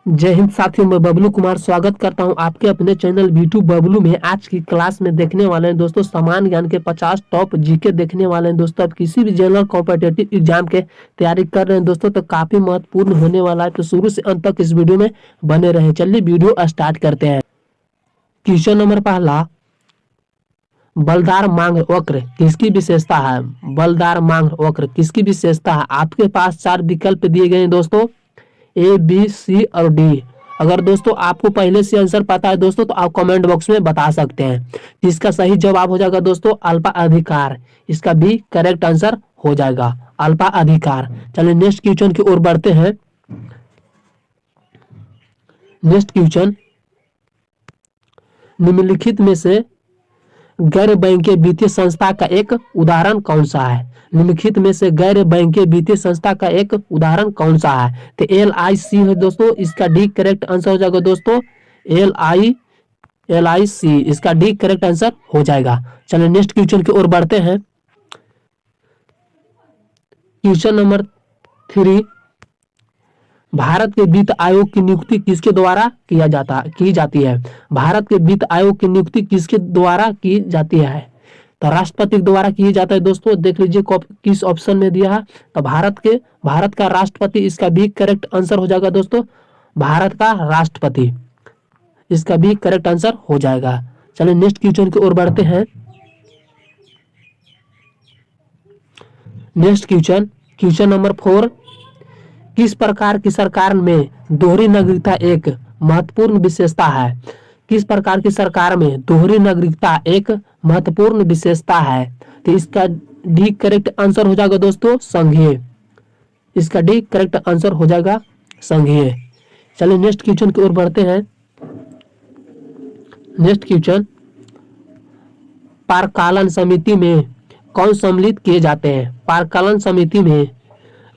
जय हिंद साथियों, मैं बबलू कुमार स्वागत करता हूं आपके अपने चैनल B2 बबलू में। आज की क्लास में देखने वाले हैं दोस्तों समान ज्ञान के 50 टॉप जीके देखने वाले हैं दोस्तों। अब किसी भी जनरल कॉम्पिटिटिव एग्जाम के तैयारी कर रहे हैं दोस्तों तो काफी महत्वपूर्ण होने वाला है, तो शुरू से अंत तक इस वीडियो में बने रहे। चलिए वीडियो स्टार्ट करते हैं। क्वेश्चन नंबर पहला, बलदार मांग वक्र किसकी विशेषता है? बलदार मांग वक्र किसकी विशेषता है? आपके पास 4 विकल्प दिए गए हैं दोस्तों, ए बी सी और डी। अगर दोस्तों आपको पहले से आंसर पता है दोस्तों तो आप कमेंट बॉक्स में बता सकते हैं। इसका सही जवाब हो जाएगा दोस्तों अल्पा अधिकार। इसका बी करेक्ट आंसर हो जाएगा अल्पा अधिकार। चलिए नेक्स्ट क्वेश्चन की ओर बढ़ते हैं। नेक्स्ट क्वेश्चन, निम्नलिखित में से गैर बैंकिंग वित्तीय संस्था का एक उदाहरण कौन सा है? निम्नलिखित में से गैर बैंकिंग वित्तीय संस्था का एक उदाहरण कौन सा है? तो LIC है दोस्तों, इसका डी करेक्ट आंसर हो जाएगा दोस्तों LIC, इसका डी करेक्ट आंसर हो जाएगा। चलिए नेक्स्ट क्वेश्चन की ओर बढ़ते हैं। क्वेश्चन नंबर 3, भारत के वित्त आयोग की नियुक्ति किसके द्वारा की जाती है? भारत के वित्त आयोग की नियुक्ति किसके द्वारा की जाती है? तो राष्ट्रपति के द्वारा की जाता है दोस्तों। देख लीजिए किस ऑप्शन में दिया है, तो भारत का राष्ट्रपति, इसका भी करेक्ट आंसर हो जाएगा दोस्तों भारत का राष्ट्रपति, इसका भी करेक्ट आंसर हो जाएगा। चलिए नेक्स्ट क्वेश्चन की ओर बढ़ते हैं। नेक्स्ट क्वेश्चन नंबर 4, किस प्रकार की सरकार में दोहरी नागरिकता एक महत्वपूर्ण विशेषता है? किस प्रकार की सरकार में दोहरी नागरिकता एक महत्वपूर्ण विशेषता है? तो इसका डी करेक्ट आंसर हो जाएगा दोस्तों संघीय, इसका डी करेक्ट आंसर हो जाएगा संघीय। चलिए नेक्स्ट क्वेश्चन की ओर बढ़ते हैं। नेक्स्ट क्वेश्चन, पारकालन समिति में कौन सम्मिलित किए जाते हैं? पारकालन समिति में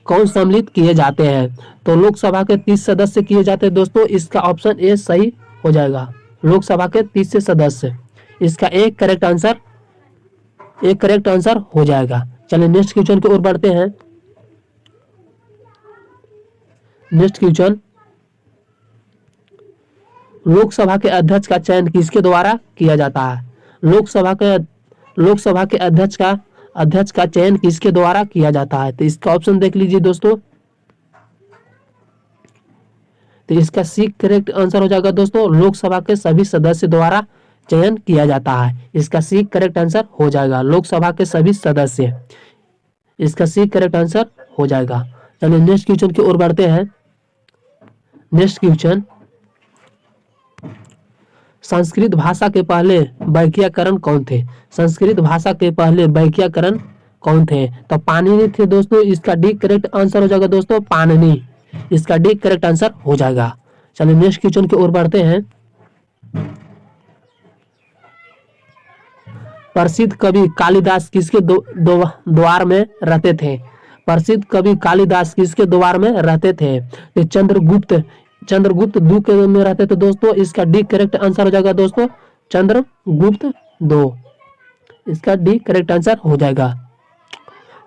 कौन सम्मिलित किए जाते हैं? तो लोकसभा के 30 सदस्य किए जाते हैं दोस्तों, इसका ऑप्शन ए सही हो जाएगा। लोकसभा के 30 सदस्य, इसका एक करेक्ट आंसर हो जाएगा। चलिए नेक्स्ट क्वेश्चन की ओर बढ़ते हैं। नेक्स्ट क्वेश्चन, लोकसभा के अध्यक्ष का चयन किसके द्वारा किया जाता है? लोकसभा के अध्यक्ष का चयन किसके द्वारा किया जाता है? तो इसका ऑप्शन देख लीजिए दोस्तों, तो इसका सी करेक्ट आंसर हो जाएगा दोस्तों लोकसभा के सभी सदस्य द्वारा चयन किया जाता है, इसका सी करेक्ट आंसर हो जाएगा लोकसभा के सभी सदस्य, इसका सी करेक्ट आंसर हो जाएगा। चलिए नेक्स्ट क्वेश्चन की ओर बढ़ते हैं। नेक्स्ट क्वेश्चन, संस्कृत भाषा के पहले व्याकरण कौन थे? संस्कृत भाषा के पहले व्याकरण कौन थे? तो पाणिनि थे दोस्तों, इसका डी करेक्ट आंसर हो जाएगा दोस्तों पाणिनि, इसका डी करेक्ट आंसर हो जाएगा। चलिए नेक्स्ट क्वेश्चन की ओर बढ़ते हैं। प्रसिद्ध कवि कालिदास किसके द्वार में रहते थे? प्रसिद्ध कवि कालिदास किसके द्वार में रहते थे? तो चंद्रगुप्त दो के में रहते थे दोस्तों, इसका डी करेक्ट आंसर हो जाएगा दोस्तों चंद्रगुप्त दो, इसका डी करेक्ट आंसर हो जाएगा।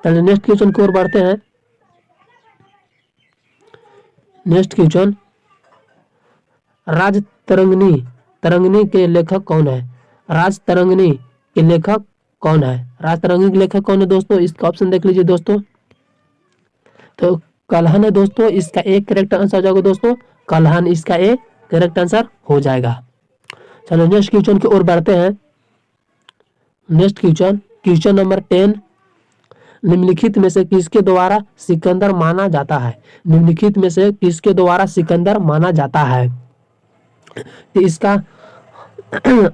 चलिए नेक्स्ट क्वेश्चन की ओर बढ़ते हैं। नेक्स्ट क्वेश्चन, राज तरंगिणी के लेखक कौन है? राज तरंगिणी के लेखक कौन है? राज तरंगिणी के लेखक कौन है दोस्तों? इसका ऑप्शन देख लीजिए दोस्तों, तो कल्हन है दोस्तों, इसका एक करेक्ट आंसर हो जाएगा दोस्तों कल्हन, इसका एक करेक्ट आंसर हो जाएगा। चलो नेक्स्ट क्वेश्चन की ओर बढ़ते हैं। नेक्स्ट क्वेश्चन नंबर 10, निम्नलिखित में से किसके द्वारा सिकंदर माना जाता है? निम्नलिखित में से किसके द्वारा सिकंदर माना जाता है? तो इसका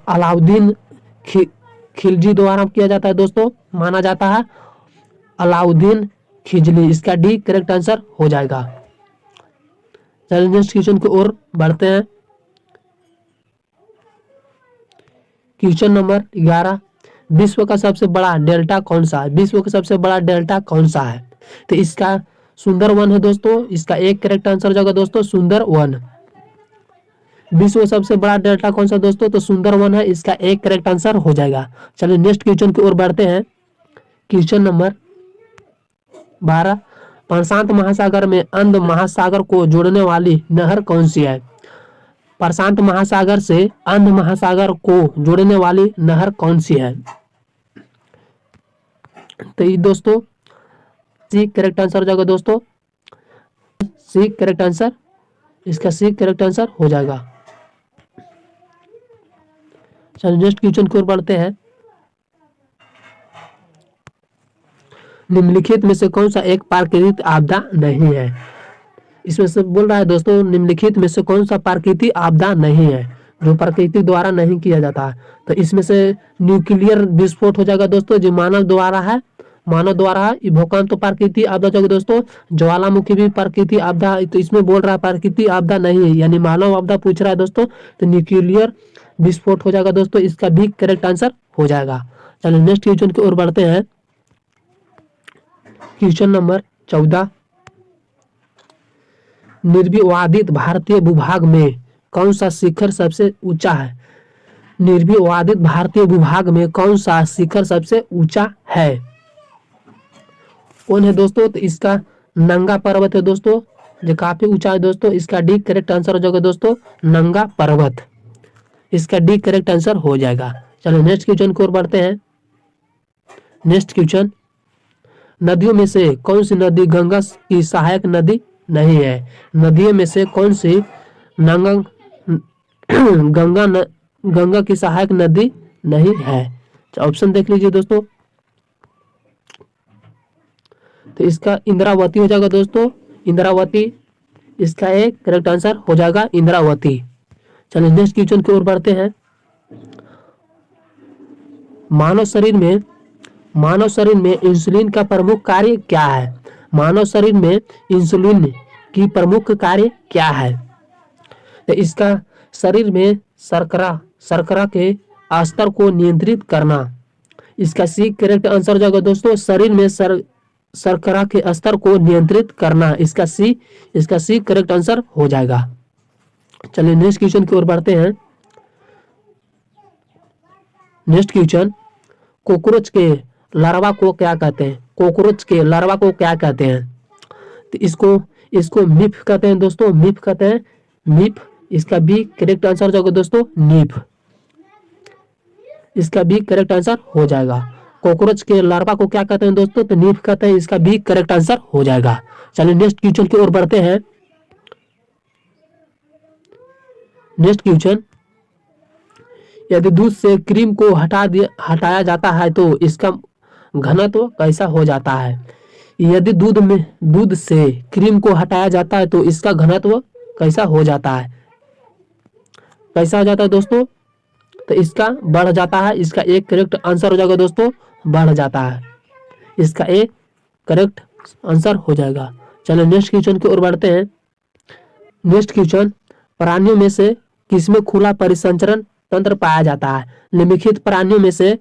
अलाउद्दीन खिलजी द्वारा किया जाता है दोस्तों, माना जाता है अलाउद्दीन खिलजी, इसका डी करेक्ट आंसर हो जाएगा। चलिए नेक्स्ट क्वेश्चन की ओर बढ़ते हैं। क्वेश्चन नंबर 11, विश्व का सबसे बड़ा डेल्टा कौन सा है? विश्व का सबसे बड़ा डेल्टा कौन सा है? तो इसका सुंदरवन है दोस्तों, इसका एक करेक्ट आंसर हो जाएगा दोस्तों सुंदरवन। विश्व का सबसे बड़ा डेल्टा कौन सा दोस्तों? तो सुंदरवन है, इसका एक करेक्ट आंसर हो जाएगा। चलिए नेक्स्ट क्वेश्चन की ओर बढ़ते हैं। क्वेश्चन नंबर 12, प्रशांत महासागर में अंध महासागर को जोड़ने वाली नहर कौन सी है? प्रशांत महासागर से अंध महासागर को जोड़ने वाली नहर कौन सी है? तो ये दोस्तों सी करेक्ट आंसर हो जाएगा दोस्तों, सी करेक्ट आंसर, इसका सी करेक्ट आंसर हो जाएगा। चलिए नेक्स्ट क्वेश्चन की ओर बढ़ते हैं। निम्नलिखित में से कौन सा एक प्राकृतिक आपदा नहीं है? इसमें से बोल रहा है दोस्तों निम्नलिखित में से कौन सा प्राकृतिक आपदा नहीं है जो प्रकृति द्वारा नहीं किया जाता है? तो इसमें से न्यूक्लियर विस्फोट हो जाएगा दोस्तों जो मानव द्वारा है, मानव द्वारा है। भूकंप तो प्राकृतिक आपदा हो जाएगा दोस्तों, ज्वालामुखी भी प्राकृतिक आपदा, तो इसमें बोल रहा है प्राकृतिक आपदा नहीं है यानी मानव आपदा पूछ रहा है दोस्तों, तो न्यूक्लियर विस्फोट हो जाएगा दोस्तों, इसका भी करेक्ट आंसर हो जाएगा। चलिए नेक्स्ट क्वेश्चन की ओर बढ़ते हैं। क्वेश्चन नंबर 14, निर्विवादित भारतीय भूभाग में कौन सा शिखर सबसे ऊंचा है? निर्विवादित भारतीय भूभाग में कौन सा शिखर सबसे ऊंचा है? कौन है दोस्तों? तो इसका नंगा पर्वत है दोस्तों, जो काफी ऊंचा है दोस्तों, इसका डी करेक्ट आंसर हो जाएगा दोस्तों, नंगा पर्वत, इसका डी करेक्ट आंसर हो जाएगा। चलो नेक्स्ट क्वेश्चन की ओर बढ़ते हैं। नेक्स्ट क्वेश्चन, नदियों में से कौन सी नदी गंगा की सहायक नदी नहीं है? नदियों में से कौन सी गंगा की सहायक नदी नहीं है? ऑप्शन देख लीजिए दोस्तों, तो इसका इंद्रावती हो जाएगा दोस्तों, इंद्रावती, इसका एक करेक्ट आंसर हो जाएगा इंद्रावती। चलिए नेक्स्ट क्वेश्चन की ओर बढ़ते हैं। मानव शरीर में इंसुलिन का प्रमुख कार्य क्या है? मानव शरीर में इंसुलिन की प्रमुख कार्य क्या है? तो इसका शरीर में शर्करा के स्तर को नियंत्रित करना, इसका सी करेक्ट आंसर हो जाएगा दोस्तों, शरीर में शर्करा के स्तर को नियंत्रित करना, इसका सी करेक्ट आंसर हो जाएगा। चलिए नेक्स्ट क्वेश्चन की ओर बढ़ते हैं। नेक्स्ट क्वेश्चन, कॉकरोच के लार्वा को क्या कहते हैं? कॉकरोच के लार्वा को क्या कहते हैं? तो इसको मिफ कहते हैं दोस्तों, मिफ कहते हैं, मिफ, इसका भी करेक्ट आंसर हो जाएगा दोस्तों, नीफ, इसका भी करेक्ट आंसर हो जाएगा। कॉकरोच के लार्वा को क्या कहते हैं दोस्तों? तो नीफ कहते हैं, इसका भी करेक्ट आंसर हो जाएगा। चलिए नेक्स्ट क्वेश्चन की ओर बढ़ते हैं। नेक्स्ट क्वेश्चन, यदि दूध से क्रीम को हटाया जाता है तो इसका घनत्व कैसा हो जाता है? यदि दूध से क्रीम को हटाया जाता है तो इसका घनत्व कैसा हो जाता है? कैसा हो जाता है दोस्तों? तो इसका बढ़ जाता है, इसका एक करेक्ट आंसर हो जाएगा दोस्तों, बढ़ जाता है, इसका एक करेक्ट आंसर हो जाएगा। चलो नेक्स्ट क्वेश्चन की ओर बढ़ते हैं। नेक्स्ट क्वेश्चन, प्राणियों में से किसमें खुला परिसंचरण तंत्र पाया जाता है? निम्नलिखित प्राणियों में से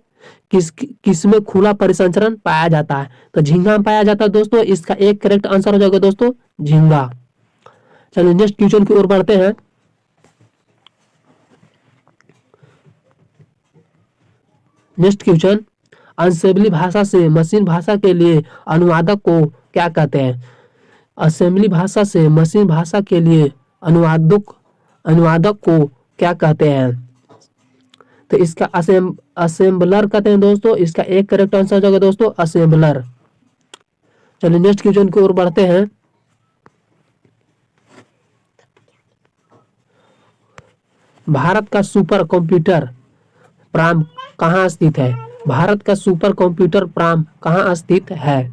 किसमें खुला परिसंचरण पाया जाता है? तो झींगा में पाया जाता है दोस्तों, इसका एक करेक्ट आंसर हो जाएगा दोस्तों, झींगा। चलिए नेक्स्ट क्वेश्चन की ओर बढ़ते हैं। नेक्स्ट क्वेश्चन, असेंबली भाषा से मशीन भाषा के लिए अनुवादक को क्या कहते हैं? असेंबली भाषा से मशीन भाषा के लिए अनुवादक को क्या कहते हैं? तो इसका असेंबलर कहते हैं दोस्तों, इसका एक करेक्ट आंसर हो जाएगा दोस्तों, असेंबलर। चलिए नेक्स्ट क्वेश्चन की ओर बढ़ते हैं। भारत का सुपर कंप्यूटर प्राम कहाँ स्थित है? भारत का सुपर कंप्यूटर प्राम कहाँ स्थित है?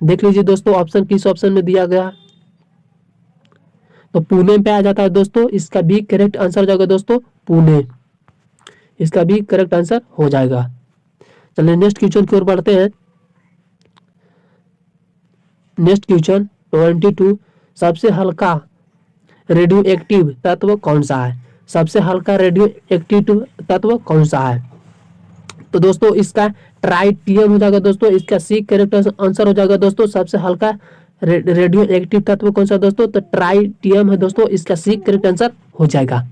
देख लीजिए दोस्तों, ऑप्शन किस ऑप्शन में दिया गया, तो पुणे में पाया जाता है दोस्तों, इसका भी करेक्ट आंसर हो जाएगा दोस्तों, पुणे, इसका भी करेक्ट आंसर हो जाएगा। चलिए नेक्स्ट क्वेश्चन की ओर बढ़ते हैं। नेक्स्ट क्वेश्चन 22, सबसे हल्का रेडियो एक्टिव तत्व कौन सा है? सबसे हल्का रेडियो एक्टिव तत्व कौन सा है? तो दोस्तों इसका ट्राइटियम हो जाएगा दोस्तों, इसका सी करेक्ट आंसर हो जाएगा दोस्तों, सबसे हल्का रेडियो एक्टिव तत्व कौन सा दोस्तों? तो ट्राइटियम है दोस्तों, इसका सी करेक्ट आंसर हो जाएगा।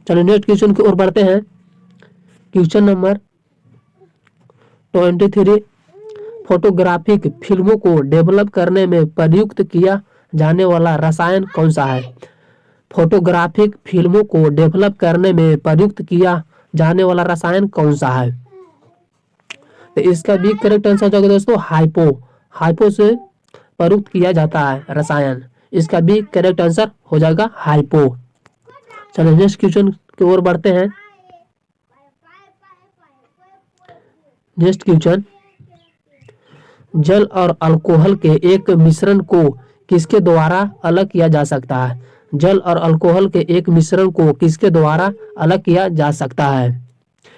चलो नेक्स्ट क्वेश्चन की ओर बढ़ते हैं। क्वेश्चन नंबर 23, फोटोग्राफिक फिल्मों को डेवलप करने में प्रयुक्त किया जाने वाला रसायन कौन सा है? फोटोग्राफिक फिल्मों को डेवलप करने में प्रयुक्त किया जाने वाला रसायन कौन सा है? तो इसका भी करेक्ट आंसर हो जाएगा दोस्तों हाइपो। हाइपो से प्रयुक्त किया जाता है रसायन। इसका भी करेक्ट आंसर हो जाएगा हाइपो। चलिए नेक्स्ट क्वेश्चन की ओर बढ़ते हैं। नेक्स्ट क्वेश्चन, जल और अल्कोहल के एक मिश्रण को किसके द्वारा अलग किया जा सकता है? जल और अल्कोहल के एक मिश्रण को किसके द्वारा अलग किया जा सकता है?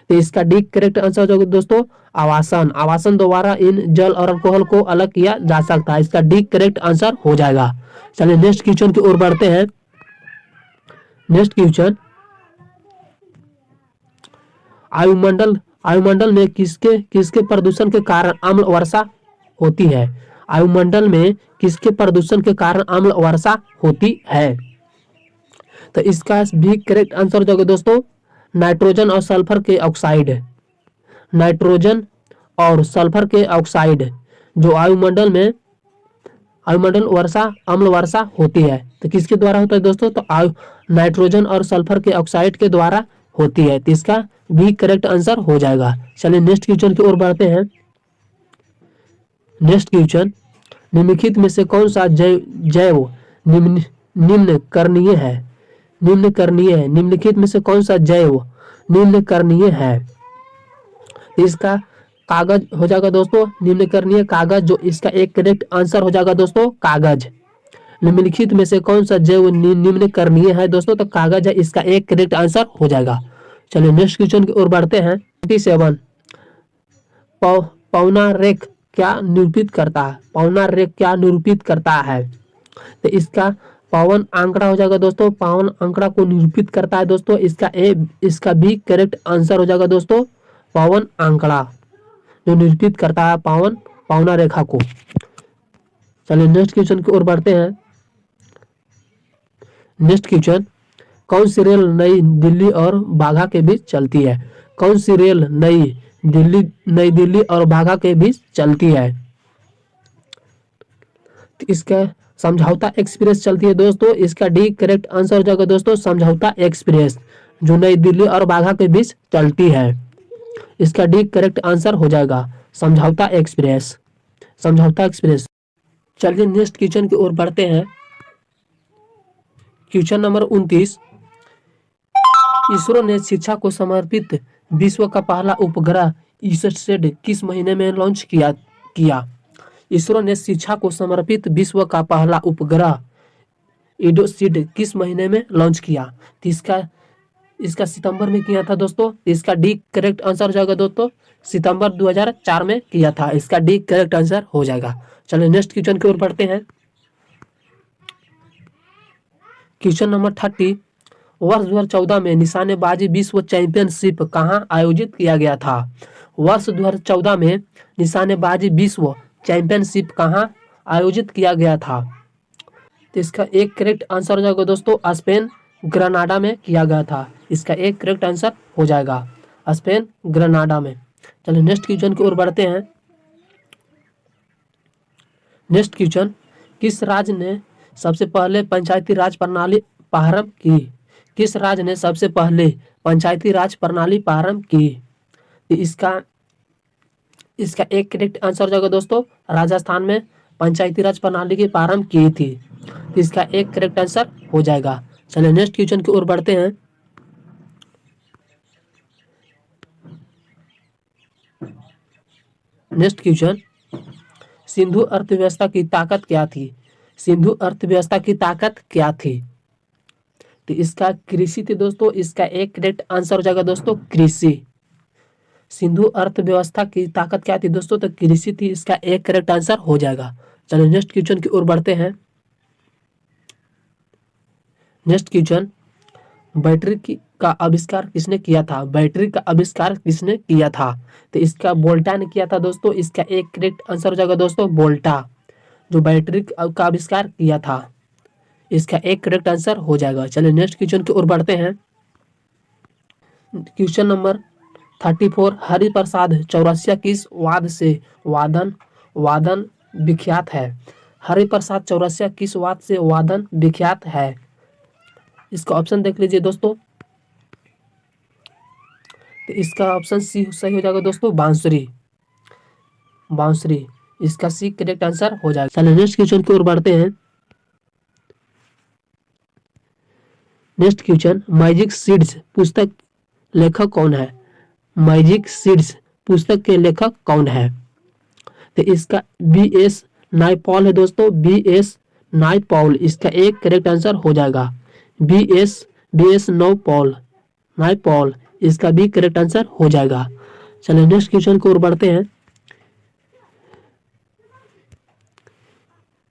तो इसका डी करेक्ट आंसर हो जाएगा दोस्तों आवासन। आवासन द्वारा इन जल और अल्कोहल को अलग किया जा सकता है। इसका डी करेक्ट आंसर हो जाएगा। चलिए नेक्स्ट क्वेश्चन की ओर बढ़ते हैं। नेक्स्ट क्वेश्चन, वायुमंडल में किसके किसके प्रदूषण के कारण अम्ल वर्षा होती है? वायुमंडल में किसके प्रदूषण के कारण अम्ल वर्षा होती है? तो इसका भी करेक्ट आंसर हो जाएगा दोस्तों नाइट्रोजन और सल्फर के ऑक्साइड। नाइट्रोजन और सल्फर के ऑक्साइड जो वायुमंडल वर्षा अम्ल वर्षा होती है। तो किसके द्वारा होता है दोस्तों? तो नाइट्रोजन और सल्फर के ऑक्साइड के द्वारा होती है। तो इसका भी करेक्ट आंसर हो जाएगा। चलिए नेक्स्ट क्वेश्चन की ओर बढ़ते हैं। नेक्स्ट क्वेश्चन, निम्नलिखित में से कौन सा जैव निम्न करणीय है? निम्नलिखित में से कौन सा जैव निम्न करणीय है? इसका कागज हो जाएगा दोस्तों निम्न करणीय कागज। जो इसका एक करेक्ट आंसर हो जाएगा दोस्तों कागज। निम्नलिखित में से कौन सा जैव निम्न करणीय है दोस्तों? तो कागज है। इसका एक करेक्ट आंसर हो जाएगा। चलिए नेक्स्ट क्वेश्चन की ओर बढ़ते हैं। 27 पौना रेख क्या निरूपित करता है? पौना रेख क्या निरूपित करता है? तो इसका पावन आंकड़ा हो जाएगा दोस्तों। पावन आंकड़ा को निरूपित करता है दोस्तों। इसका भी करेक्ट आंसर हो जाएगा दोस्तों पावन आंकड़ा जो निरूपित करता है पावना रेखा को। चलिए नेक्स्ट क्वेश्चन की ओर बढ़ते हैं। नेक्स्ट क्वेश्चन, कौन सी रेल नई दिल्ली और बाघा के बीच चलती है? कौन सी रेल नई दिल्ली और बाघा के बीच चलती है? तो इसका समझौता एक्सप्रेस चलती है दोस्तों। इसका डी करेक्ट आंसर हो जाएगा दोस्तों समझौता एक्सप्रेस जो नई दिल्ली और बाघा के बीच चलती है। इसका डी करेक्ट आंसर हो जाएगा समझौता एक्सप्रेस। समझौता एक्सप्रेस। चलिए नेक्स्ट क्वेश्चन की ओर बढ़ते हैं। क्वेश्चन नंबर 29, इसरो ने शिक्षा को समर्पित विश्व का पहला उपग्रह ईसैट किस महीने में लॉन्च किया? इसरो ने शिक्षा को समर्पित विश्व का पहला उपग्रह ईडोसिड किस महीने में लॉन्च किया? तो इसका सितंबर में किया था दोस्तों। इसका डी करेक्ट आंसर हो जाएगा दोस्तों सितंबर 2004 में किया था। इसका डी करेक्ट आंसर हो जाएगा। चलिए नेक्स्ट क्वेश्चन की ओर बढ़ते हैं। क्वेश्चन नंबर 30, वर्ष 2014 में निशानेबाजी विश्व चैंपियनशिप कहाँ आयोजित किया गया था? वर्ष 2014 में निशानेबाजी विश्व चैंपियनशिप कहाँ आयोजित किया गया था? तो इसका एक करेक्ट आंसर हो जाएगा दोस्तों स्पेन ग्रेनाडा में किया गया था। इसका एक करेक्ट आंसर हो जाएगा स्पेन ग्रेनाडा में। चलिए नेक्स्ट क्वेश्चन की ओर बढ़ते हैं। नेक्स्ट क्वेश्चन, किस राज्य ने सबसे पहले पंचायती राज प्रणाली प्रारंभ की? किस राज्य ने सबसे पहले पंचायती राज प्रणाली प्रारंभ की? तो इसका एक करेक्ट आंसर हो जाएगा दोस्तों राजस्थान में पंचायती राज प्रणाली की प्रारंभ की थी। तो इसका एक करेक्ट आंसर हो जाएगा। चलिए नेक्स्ट क्वेश्चन की ओर बढ़ते हैं। नेक्स्ट क्वेश्चन, सिंधु अर्थव्यवस्था की ताकत क्या थी? सिंधु अर्थव्यवस्था की ताकत क्या थी? तो इसका कृषि थी दोस्तों। इसका एक करेक्ट आंसर हो जाएगा दोस्तों कृषि। सिंधु अर्थव्यवस्था की ताकत क्या थी दोस्तों? तो कृषि थी। इसका एक करेक्ट आंसर हो जाएगा। चलिए नेक्स्ट क्वेश्चन की ओर बढ़ते हैं। नेक्स्ट क्वेश्चन, बैटरी का आविष्कार किसने किया था? बैटरी का आविष्कार किसने किया था? तो इसका वोल्टा ने किया था दोस्तों। इसका एक करेक्ट आंसर हो जाएगा दोस्तों वोल्टा जो बैटरी का आविष्कार किया था। इसका एक करेक्ट आंसर हो जाएगा। चलिए नेक्स्ट क्वेश्चन की ओर बढ़ते हैं। क्वेश्चन नंबर 34, हरिप्रसाद चौरसिया किस वाद्य से वादन विख्यात है? हरिप्रसाद चौरसिया किस वाद्य से वादन विख्यात है? इसका ऑप्शन देख लीजिए दोस्तों। तो इसका ऑप्शन सी सही हो जाएगा दोस्तों, बांसुरी। बांसुरी इसका सी करेक्ट आंसर हो जाएगा। चलिए नेक्स्ट क्वेश्चन की ओर बढ़ते हैं। नेक्स्ट क्वेश्चन, मैजिक सीड्स पुस्तक लेखक कौन है? मैजिक सीड्स पुस्तक के लेखक कौन है? तो इसका B.S. नायपॉल है दोस्तों, B.S. नायपॉल इसका एक करेक्ट आंसर हो जाएगा। B.S. नायपॉल इसका भी करेक्ट आंसर हो जाएगा। चलिए नेक्स्ट क्वेश्चन की ओर बढ़ते हैं।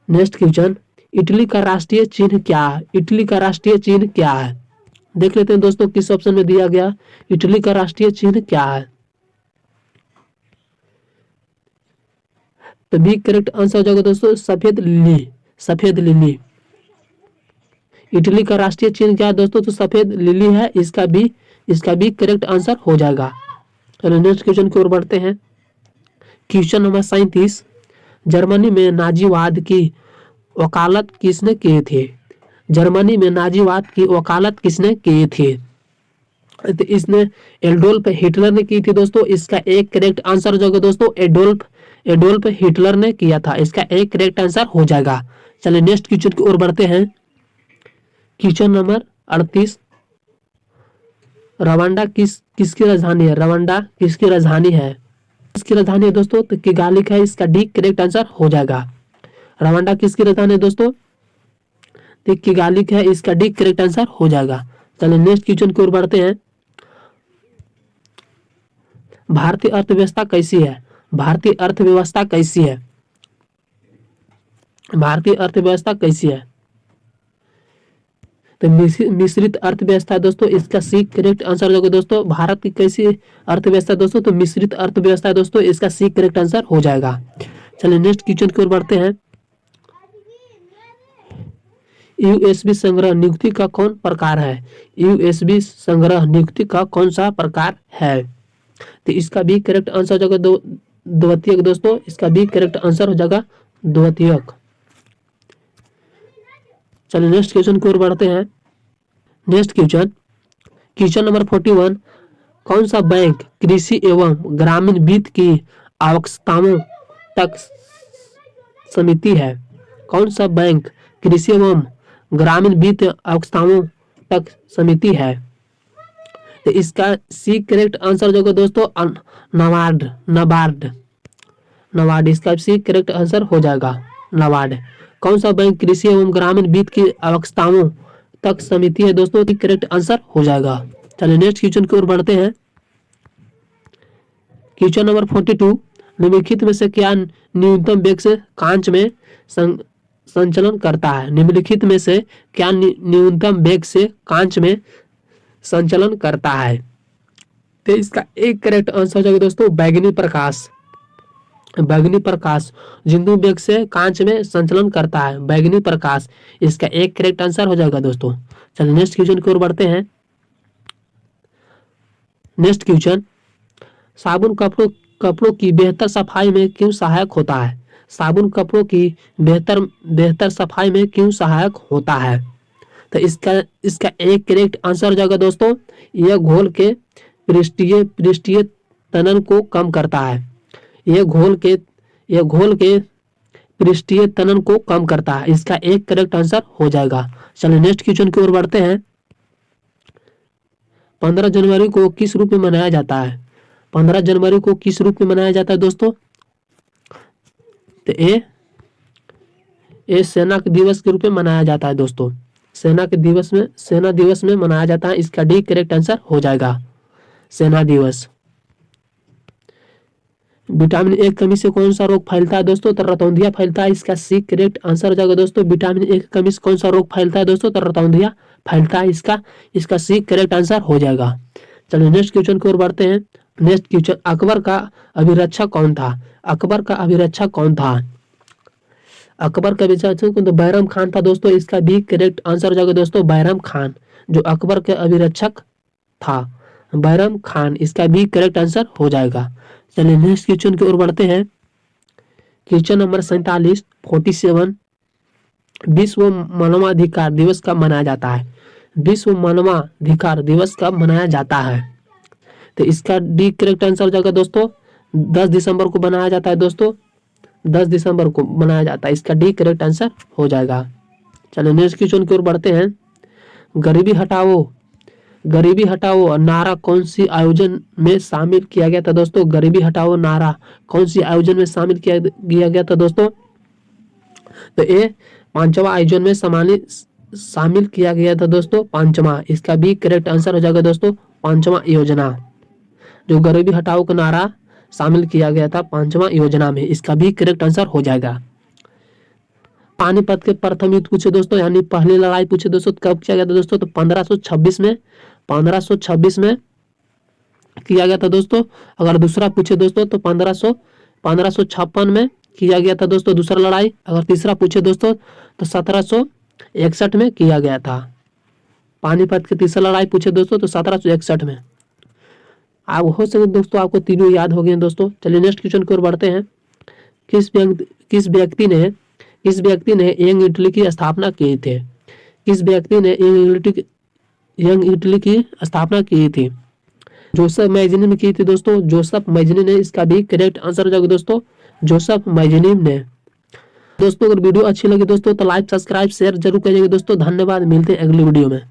नेक्स्ट क्वेश्चन, इटली का राष्ट्रीय चिन्ह क्या है? इटली का राष्ट्रीय चिन्ह क्या है? देख लेते हैं दोस्तों किस ऑप्शन में दिया गया। इटली का राष्ट्रीय चिन्ह क्या है? तो बी करेक्ट आंसर हो जाएगा दोस्तों, सफेद लिली। सफेद लिली इटली का राष्ट्रीय चिन्ह क्या है दोस्तों? तो सफेद लिली है। इसका भी करेक्ट आंसर हो जाएगा। चलो नेक्स्ट क्वेश्चन की ओर बढ़ते हैं। क्वेश्चन नंबर 37, जर्मनी में नाजीवाद की वकालत किसने किए थे? जर्मनी में नाजीवाद की वकालत किसने किए थे? तो इसने एडोल्फ हिटलर ने की थी दोस्तों। इसका एक करेक्ट आंसर हो जाएगा दोस्तों, एडोल्फ हिटलर ने किया था। इसका एक करेक्ट आंसर हो जाएगा। चलिए नेक्स्ट क्वेश्चन की ओर बढ़ते हैं। क्वेश्चन नंबर 38, रवांडा किसकी राजधानी है? रवांडा किसकी राजधानी है? किसकी राजधानी है दोस्तों? तो किगाली है। इसका डी करेक्ट आंसर हो जाएगा। रवांडा किसकी राजधानी है दोस्तों? तो किगाली है। इसका डी करेक्ट आंसर हो जाएगा। चलिए नेक्स्ट क्वेश्चन की ओर बढ़ते हैं। भारतीय अर्थव्यवस्था कैसी है? भारतीय अर्थव्यवस्था कैसी है? भारतीय अर्थव्यवस्था कैसी है? तो मिश्रित अर्थव्यवस्था है दोस्तों। इसका सी करेक्ट आंसर होगा दोस्तों। भारत की कैसी अर्थव्यवस्था दोस्तों? तो मिश्रित अर्थव्यवस्था है दोस्तों। इसका सी करेक्ट आंसर हो जाएगा। चलिए नेक्स्ट क्वेश्चन की ओर बढ़ते हैं। यूएसबी संग्रह नियुक्ति का कौन प्रकार है? यूएसबी संग्रह नियुक्ति का कौन सा प्रकार है? तो इसका भी करेक्ट आंसर हो जाएगा द्वितीयक दोस्तों। इसका भी करेक्ट आंसर हो जाएगा द्वितीयक। चलिए नेक्स्ट क्वेश्चन की ओर बढ़ते हैं। नेक्स्ट क्वेश्चन नंबर 41, कौन सा बैंक कृषि एवं ग्रामीण वित्त की आवश्यकताओं तक समिति है? कौन सा बैंक कृषि एवं ग्रामीण वित्त आवश्यकताओं तक समिति है? तो इसका सी करेक्ट आंसर जो दोस्तों नबार्ड इसका सी करेक्ट आंसर हो जाएगा नबार्ड। कौन सा बैंक कृषि एवं ग्रामीण वित्त की आवश्यकताओं तक समिति है दोस्तों? करेक्ट आंसर हो जाएगा। चलिए नेक्स्ट क्वेश्चन की ओर बढ़ते हैं। क्वेश्चन नंबर 42, निम्नलिखित में से क्या न्यूनतम वेग से कांच में संचलन करता है? निम्नलिखित में से क्या न्यूनतम वेग से कांच में संचलन करता है? तो इसका एक करेक्ट आंसर हो जाएगा दोस्तों, बैगनी प्रकाश। बैगनी प्रकाश जिंदू वेग से कांच में संचलन करता है, बैगनी प्रकाश। इसका एक करेक्ट आंसर हो जाएगा दोस्तों। चलिए नेक्स्ट क्वेश्चन की ओर बढ़ते हैं। नेक्स्ट क्वेश्चन, साबुन कपड़ों की बेहतर सफाई में क्यों सहायक होता है? साबुन कपड़ों की बेहतर सफाई में क्यों सहायक होता है? तो इसका एक करेक्ट आंसर हो जाएगा दोस्तों, यह घोल के पृष्ठीय तनन को कम करता है। यह घोल के पृष्ठीय तनन को कम करता है। इसका एक करेक्ट आंसर हो जाएगा। चलिए नेक्स्ट क्वेश्चन की ओर बढ़ते हैं। 15 जनवरी को किस रूप में मनाया जाता है? 15 जनवरी को किस रूप में मनाया जाता है दोस्तों? तो ये सेना के दिवस के रूप में मनाया जाता है दोस्तों। सेना दिवस में मनाया जाता है। इसका डी करेक्ट आंसर हो जाएगा, सेना दिवस। विटामिन ए की कमी से कौन सा रोग फैलता है दोस्तों? तो रतौंधिया फैलता है। इसका सी करेक्ट आंसर हो जाएगा दोस्तों, विटामिन ए की कमी से कौन सा रोग फैलता है दोस्तों? तो रतौंधिया फैलता है। इसका सी करेक्ट आंसर हो जाएगा। चलिए नेक्स्ट क्वेश्चन की ओर बढ़ते हैं। नेक्स्ट क्वेश्चन, अकबर का अभिरक्षक कौन था? अकबर का अभिरक्षक कौन था? अकबर का अभिरक्षक तो बैरम खान था दोस्तों। इसका भी करेक्ट आंसर हो जाएगा दोस्तों, बैरम खान जो अकबर के अभिरक्षक था, बैरम खान। इसका भी करेक्ट आंसर हो जाएगा। चलिए नेक्स्ट क्वेश्चन की ओर बढ़ते हैं। क्वेश्चन नंबर 47 47 विश्व मानवाधिकार दिवस कब मनाया जाता है? विश्व मानवाधिकार दिवस कब मनाया जाता है? तो इसका डी करेक्ट आंसर हो जाएगा दोस्तों 10 दिसंबर को मनाया जाता है दोस्तों, 10 दिसंबर को मनाया जाता है। इसका डी करेक्ट आंसर हो जाएगा। चलो नेक्स्ट क्वेश्चन की ओर बढ़ते हैं। गरीबी हटाओ, गरीबी हटाओ नारा कौन सी आयोजन में शामिल किया गया था दोस्तों? गरीबी हटाओ नारा कौन सी आयोजन में शामिल किया गया था दोस्तों? तो ये 5वां आयोजन में शामिल किया गया था दोस्तों, 5वां। इसका भी करेक्ट आंसर हो जाएगा दोस्तों 5वां योजना, जो गरीबी हटाओ का नारा शामिल किया गया था 5वां योजना में। इसका भी करेक्ट आंसर हो जाएगा। पानीपत के प्रथम युद्ध पूछे दोस्तों, यानी पहली लड़ाई पूछे दोस्तों, कब किया गया था दोस्तों? तो 1526 में, 1526 में किया गया था दोस्तों। अगर दूसरा पूछे दोस्तों तो 1556 में किया गया था दोस्तों दूसरा लड़ाई। अगर तीसरा पूछे दोस्तों तो 1761 में किया गया था। पानीपत की तीसरा लड़ाई पूछे दोस्तों तो 1761 में। अब हो सके दोस्तों आपको तीनों याद हो गए दोस्तों। चलिए नेक्स्ट क्वेश्चन की ओर बढ़ते हैं। किस व्यक्ति ने यंग इटली की स्थापना की थी? किस व्यक्ति ने यंग इटली की स्थापना की थी? जोसेफ मैजनी ने की थी दोस्तों, जोसेफ मैजनी ने। इसका भी करेक्ट आंसर हो जाएगा दोस्तों जोसेफ मैजनी ने। दोस्तों अगर वीडियो अच्छी लगी दोस्तों तो लाइक सब्सक्राइब शेयर जरूर करिएगा दोस्तों। धन्यवाद, मिलते हैं अगली वीडियो में।